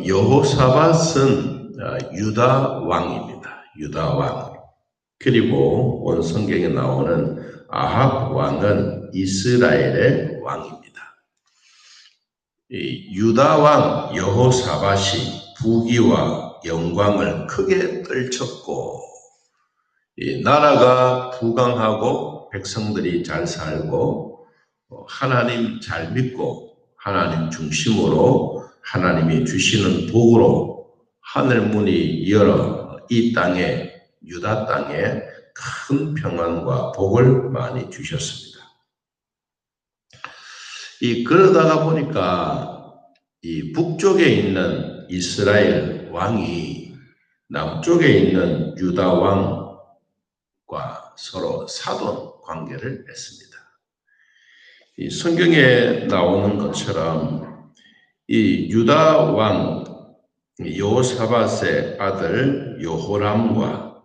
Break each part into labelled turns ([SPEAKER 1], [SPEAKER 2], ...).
[SPEAKER 1] 여호사밧은 유다 왕입니다. 유다 왕. 그리고 온 성경에 나오는 아합 왕은 이스라엘의 왕입니다. 이 유다 왕 여호사밧이 부귀와 영광을 크게 떨쳤고, 이 나라가 부강하고 백성들이 잘 살고 하나님 잘 믿고 하나님 중심으로 하나님이 주시는 복으로 하늘 문이 열어 이 땅에, 유다 땅에 큰 평안과 복을 많이 주셨습니다. 그러다가 보니까 이 북쪽에 있는 이스라엘 왕이 남쪽에 있는 유다 왕과 서로 사돈 관계를 맺습니다. 이 성경에 나오는 것처럼 이 유다 왕 여호사밧의 아들 여호람과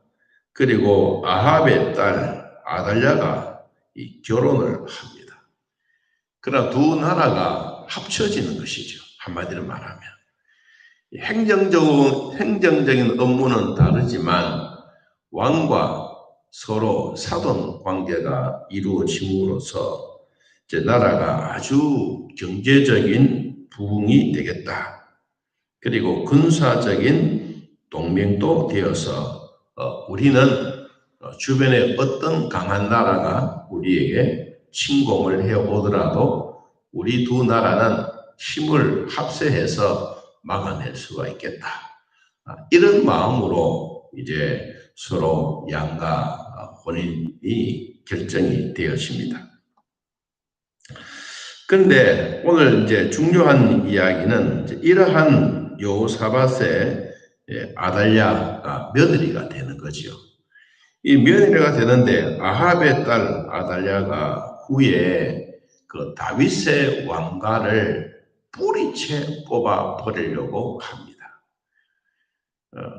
[SPEAKER 1] 그리고 아합의 딸 아달랴가 이 결혼을 합니다. 그러나 두 나라가 합쳐지는 것이죠. 한마디로 말하면 행정적인 업무는 다르지만 왕과 서로 사돈 관계가 이루어짐으로써 이제 나라가 아주 경제적인 부흥이 되겠다. 그리고 군사적인 동맹도 되어서 우리는 주변에 어떤 강한 나라가 우리에게 침공을 해오더라도 우리 두 나라는 힘을 합세해서 막아낼 수가 있겠다. 이런 마음으로 이제 서로 양가 혼인이 결정이 되었습니다. 그런데 오늘 이제 중요한 이야기는 이러한 여호사밧의 아달랴가 며느리가 되는 거죠. 이 며느리가 되는데 아합의 딸 아달랴가 후에 그 다윗의 왕가를 뿌리채 뽑아 버리려고 합니다.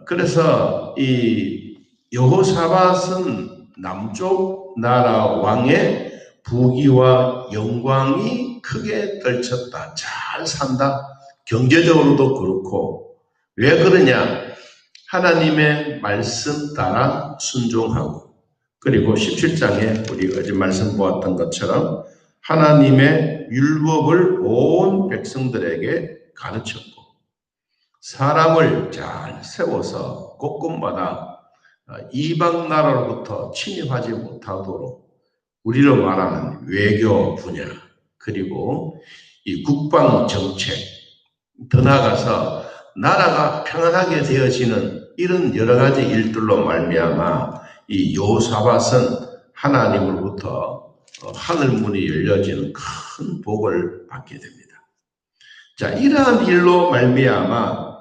[SPEAKER 1] 그래서 이 여호사밧은 남쪽 나라 왕의 부귀와 영광이 크게 떨쳤다. 잘 산다. 경제적으로도 그렇고. 왜 그러냐? 하나님의 말씀 따라 순종하고, 그리고 17장에 우리 어제 말씀 보았던 것처럼 하나님의 율법을 온 백성들에게 가르쳤고, 사람을 잘 세워서 곳곳마다 이방 나라로부터 침입하지 못하도록 우리로 말하는 외교 분야, 그리고 이 국방 정책, 더 나아가서 나라가 평안하게 되어지는 이런 여러 가지 일들로 말미암아 이 여호사밧은 하나님으로부터 하늘 문이 열려지는 큰 복을 받게 됩니다. 자, 이러한 일로 말미암아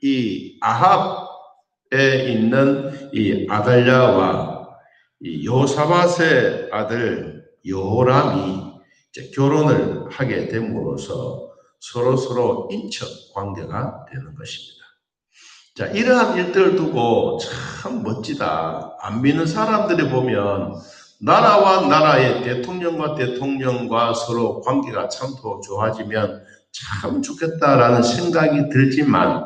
[SPEAKER 1] 이 아합에 있는 이 아달랴와 이 여호사밧의 아들 여호람이 이제 결혼을 하게 됨으로써 서로 인척 관계가 되는 것입니다. 자, 이러한 일들을 두고 참 멋지다. 안 믿는 사람들이 보면 나라와 나라의 대통령과 대통령과 서로 관계가 참 더 좋아지면 참 좋겠다라는 생각이 들지만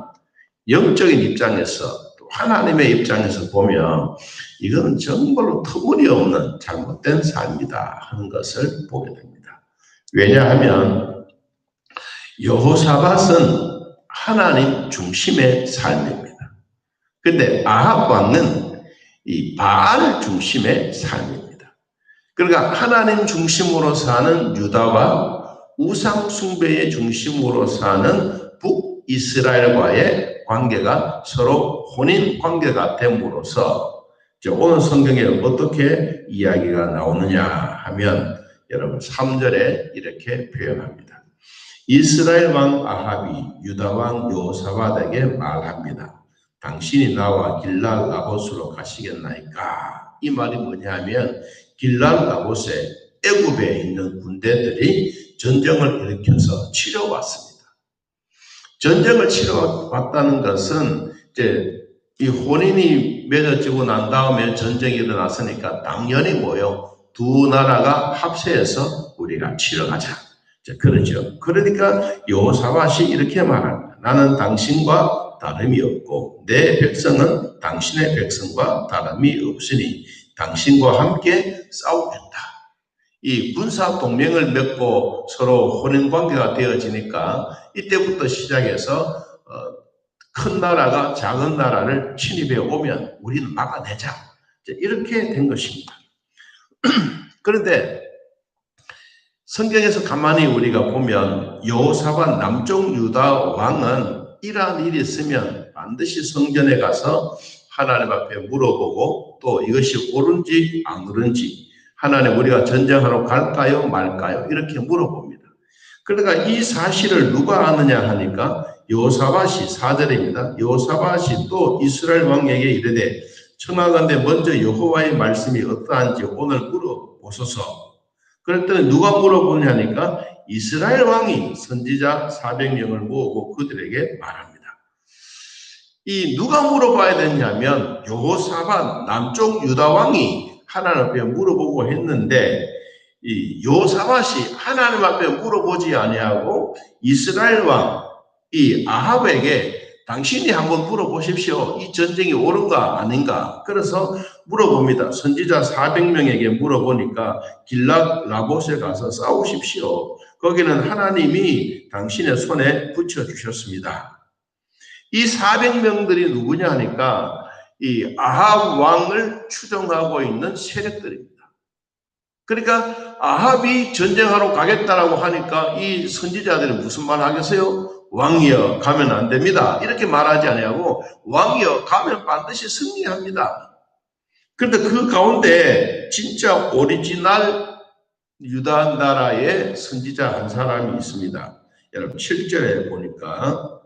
[SPEAKER 1] 영적인 입장에서 또 하나님의 입장에서 보면 이건 정말로 터무니없는 잘못된 삶이다 하는 것을 보게 됩니다. 왜냐하면 여호사밧은 하나님 중심의 삶입니다. 그런데 아합 왕은 이 바알 중심의 삶입니다. 그러니까 하나님 중심으로 사는 유다와 우상 숭배의 중심으로 사는 북이스라엘과의 관계가 서로 혼인 관계가 됨으로써 오늘 성경에 어떻게 이야기가 나오느냐 하면 여러분 3절에 이렇게 표현합니다. 이스라엘 왕 아합이 유다 왕 여호사밧에게 말합니다. 당신이 나와 길랄 라봇으로 가시겠나이까? 이 말이 뭐냐면 길랄 라봇에 애굽에 있는 군대들이 전쟁을 일으켜서 치러 왔습니다. 전쟁을 치러 왔다는 것은 이제 이 혼인이 맺어지고 난 다음에 전쟁이 일어났으니까 당연히 뭐요? 두 나라가 합세해서 우리가 치러 가자. 그러죠. 그러니까 여호사밧이 이렇게 말합니다. 나는 당신과 다름이 없고 내 백성은 당신의 백성과 다름이 없으니 당신과 함께 싸우겠다. 이 군사 동맹을 맺고 서로 혼인 관계가 되어지니까 이때부터 시작해서 큰 나라가 작은 나라를 침입해 오면 우리는 막아내자. 이렇게 된 것입니다. 그런데 성경에서 가만히 우리가 보면 여호사밧 남쪽 유다 왕은 이러한 일이 있으면 반드시 성전에 가서 하나님 앞에 물어보고 또 이것이 옳은지 안 옳은지 하나님 우리가 전쟁하러 갈까요 말까요 이렇게 물어봅니다. 그러니까 이 사실을 누가 아느냐 하니까 여호사밧이 4절입니다. 여호사밧이 또 이스라엘 왕에게 이르되 청하건대 먼저 여호와의 말씀이 어떠한지 오늘 물어보소서. 그랬더니 누가 물어보냐니까 이스라엘 왕이 선지자 400명을 모으고 그들에게 말합니다. 이 누가 물어봐야 되냐면 여호사밧 남쪽 유다 왕이 하나님 앞에 물어보고 했는데 이 여호사밧이 하나님 앞에 물어보지 아니하고 이스라엘 왕 이 아합에게 당신이 한번 물어보십시오. 이 전쟁이 옳은가 아닌가. 그래서 물어봅니다. 선지자 400명에게 물어보니까 길랏 라봇에 가서 싸우십시오. 거기는 하나님이 당신의 손에 붙여주셨습니다. 이 400명들이 누구냐 하니까 이 아합 왕을 추종하고 있는 세력들입니다. 그러니까 아합이 전쟁하러 가겠다라고 하니까 이 선지자들이 무슨 말 하겠어요? 왕이여 가면 안 됩니다. 이렇게 말하지 아니하고 왕이여 가면 반드시 승리합니다. 그런데 그 가운데 진짜 오리지널 유다 나라의 선지자 한 사람이 있습니다. 여러분 7절에 보니까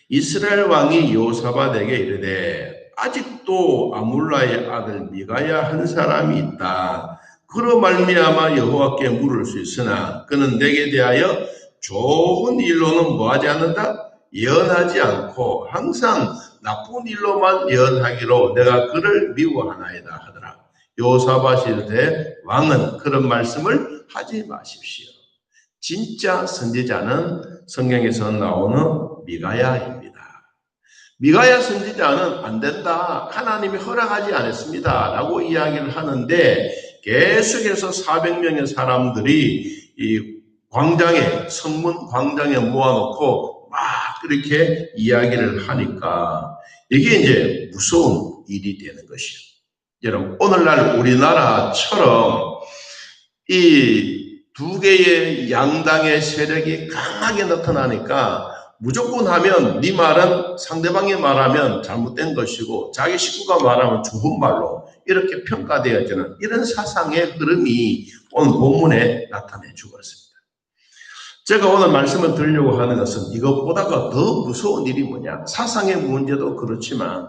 [SPEAKER 1] 이스라엘 왕이 여호사밧에게 이르되 아직도 아물라의 아들 미가야 한 사람이 있다. 그로 말미암아 여호와께 물을 수 있으나 그는 내게 대하여 좋은 일로는 뭐하지 않는다? 예언하지 않고 항상 나쁜 일로만 예언하기로 내가 그를 미워하나이다 하더라. 여호사밧이 이르되 왕은 그런 말씀을 하지 마십시오. 진짜 선지자는 성경에서 나오는 미가야입니다. 미가야 선지자는 안 된다. 하나님이 허락하지 않았습니다. 라고 이야기를 하는데 계속해서 400명의 사람들이 이 광장에, 성문 광장에 모아놓고 막 그렇게 이야기를 하니까 이게 이제 무서운 일이 되는 것이요. 여러분, 오늘날 우리나라처럼 이 두 개의 양당의 세력이 강하게 나타나니까 무조건 하면 네 말은 상대방이 말하면 잘못된 것이고 자기 식구가 말하면 좋은 말로 이렇게 평가되어지는 이런 사상의 흐름이 오늘 본문에 나타내 주고 있습니다. 제가 오늘 말씀을 드리려고 하는 것은 이것보다가 더 무서운 일이 뭐냐. 사상의 문제도 그렇지만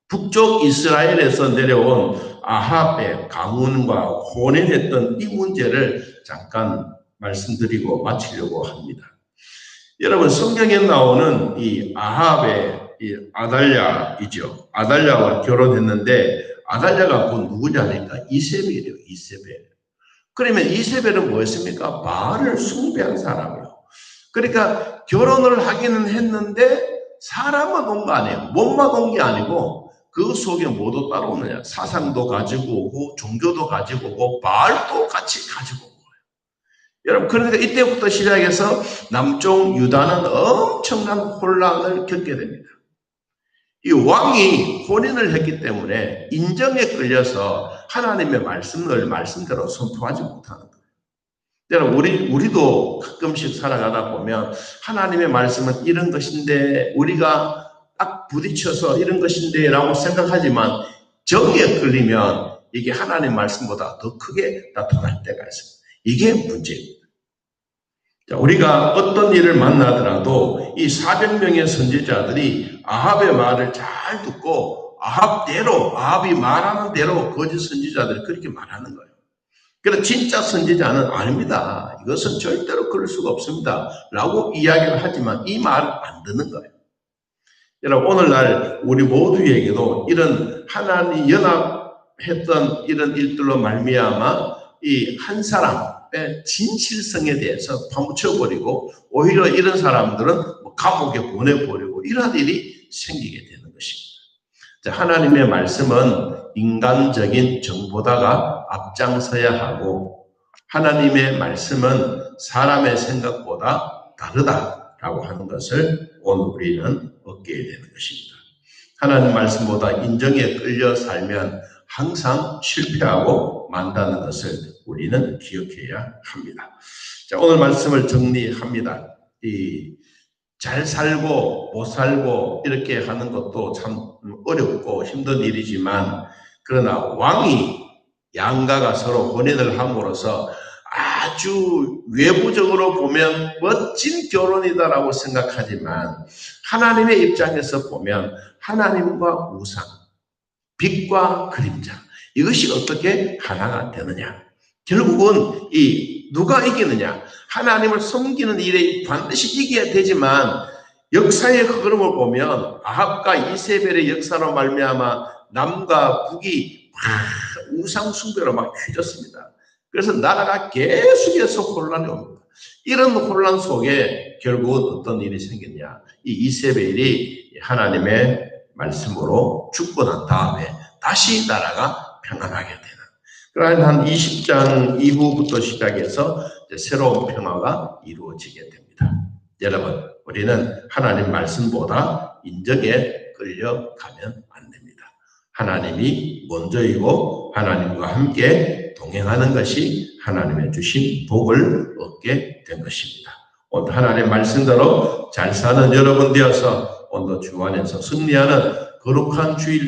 [SPEAKER 1] 북쪽 이스라엘에서 내려온 아합의 가문과 혼인했던 이 문제를 잠깐 말씀드리고 마치려고 합니다. 여러분 성경에 나오는 이 아합의 이 아달랴이죠. 아달랴와 결혼했는데 아달랴가 곧 누구냐니까 이세벨이에요. 이세벨. 그러면 이세벨은 뭐였습니까? 바알을 숭배한 사람이에요. 그러니까 결혼을 하기는 했는데 사람만 온 거 아니에요. 몸만 온 게 아니고 그 속에 뭐도 따라오느냐. 사상도 가지고 오고 종교도 가지고 오고 바알도 같이 가지고 오고. 여러분 그러니까 이때부터 시작해서 남쪽 유다는 엄청난 혼란을 겪게 됩니다. 이 왕이 혼인을 했기 때문에 인정에 끌려서 하나님의 말씀을 말씀대로 선포하지 못하는 거예요. 여러분 우리도 가끔씩 살아가다 보면 하나님의 말씀은 이런 것인데 우리가 딱 부딪혀서 이런 것인데 라고 생각하지만 정에 끌리면 이게 하나님의 말씀보다 더 크게 나타날 때가 있습니다. 이게 문제입니다. 자, 우리가 어떤 일을 만나더라도 이 400명의 선지자들이 아합의 말을 잘 듣고 아합이 말하는 대로 거짓 선지자들이 그렇게 말하는 거예요. 그래서 진짜 선지자는 아닙니다. 이것은 절대로 그럴 수가 없습니다. 라고 이야기를 하지만 이 말을 안 듣는 거예요. 여러분 오늘날 우리 모두에게도 이런 하나님 연합했던 이런 일들로 말미암아 이 한 사람 앞에 진실성에 대해서 파묻혀버리고 오히려 이런 사람들은 뭐 감옥에 보내버리고 이런 일이 생기게 되는 것입니다. 자, 하나님의 말씀은 인간적인 정보다가 앞장서야 하고 하나님의 말씀은 사람의 생각보다 다르다라고 하는 것을 오늘 우리는 얻게 되는 것입니다. 하나님 말씀보다 인정에 끌려 살면 항상 실패하고 만다는 것을 우리는 기억해야 합니다. 자, 오늘 말씀을 정리합니다. 잘 살고 못 살고 이렇게 하는 것도 참 어렵고 힘든 일이지만 그러나 왕이 양가가 서로 혼인을 함으로써 아주 외부적으로 보면 멋진 결혼이다라고 생각하지만 하나님의 입장에서 보면 하나님과 우상, 빛과 그림자 이것이 어떻게 하나가 되느냐. 결국은 누가 이기느냐. 하나님을 섬기는 일에 반드시 이겨야 되지만 역사의 흐름을 보면 아합과 이세벨의 역사로 말미암아 남과 북이 막 우상 숭배로 막 휘졌습니다. 그래서 나라가 계속해서 혼란이 옵니다. 이런 혼란 속에 결국은 어떤 일이 생겼냐. 이 이세벨이 하나님의 말씀으로 죽고 난 다음에 다시 나라가 평안하게 되는. 그러나 한 20장 이후부터 시작해서 새로운 평화가 이루어지게 됩니다. 여러분, 우리는 하나님 말씀보다 인정에 끌려가면 안 됩니다. 하나님이 먼저이고 하나님과 함께 동행하는 것이 하나님의 주신 복을 얻게 된 것입니다. 오늘 하나님의 말씀대로 잘 사는 여러분 되어서 오늘 주 안에서 승리하는 거룩한 주일